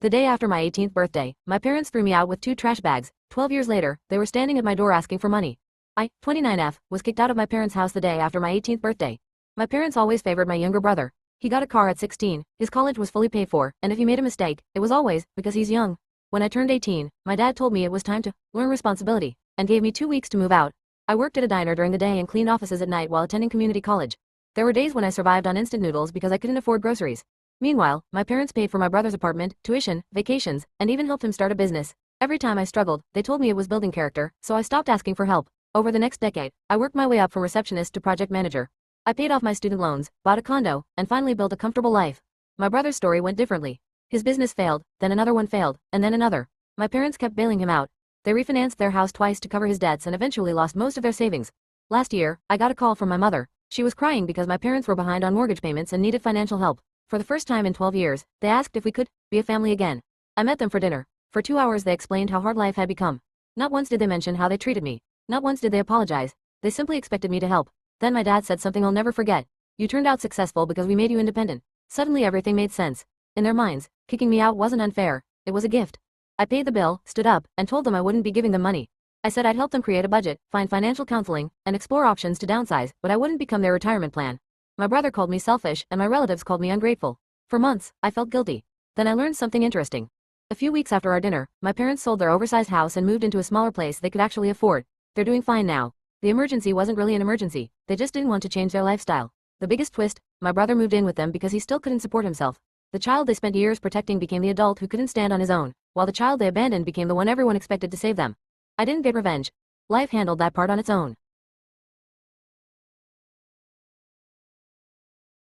The day after my 18th birthday, my parents threw me out with 2 trash bags. 12 years later, they were standing at my door asking for money. I, 29F, was kicked out of my parents' house the day after my 18th birthday. My parents always favored my younger brother. He got a car at 16, his college was fully paid for, and if he made a mistake, it was always because he's young. When I turned 18, my dad told me it was time to learn responsibility, and gave me 2 weeks to move out. I worked at a diner during the day and cleaned offices at night while attending community college. There were days when I survived on instant noodles because I couldn't afford groceries. Meanwhile, my parents paid for my brother's apartment, tuition, vacations, and even helped him start a business. Every time I struggled, they told me it was building character, so I stopped asking for help. Over the next decade, I worked my way up from receptionist to project manager. I paid off my student loans, bought a condo, and finally built a comfortable life. My brother's story went differently. His business failed, then another one failed, and then another. My parents kept bailing him out. They refinanced their house twice to cover his debts and eventually lost most of their savings. Last year, I got a call from my mother. She was crying because my parents were behind on mortgage payments and needed financial help. For the first time in 12 years, they asked if we could be a family again. I met them for dinner. For 2 hours they explained how hard life had become. Not once did they mention how they treated me. Not once did they apologize. They simply expected me to help. Then my dad said something I'll never forget. You turned out successful because we made you independent. Suddenly everything made sense. In their minds, kicking me out wasn't unfair. It was a gift. I paid the bill, stood up, and told them I wouldn't be giving them money. I said I'd help them create a budget, find financial counseling, and explore options to downsize, but I wouldn't become their retirement plan. My brother called me selfish, and my relatives called me ungrateful. For months, I felt guilty. Then I learned something interesting. A few weeks after our dinner, my parents sold their oversized house and moved into a smaller place they could actually afford. They're doing fine now. The emergency wasn't really an emergency. They just didn't want to change their lifestyle. The biggest twist, my brother moved in with them because he still couldn't support himself. The child they spent years protecting became the adult who couldn't stand on his own, while the child they abandoned became the one everyone expected to save them. I didn't get revenge. Life handled that part on its own.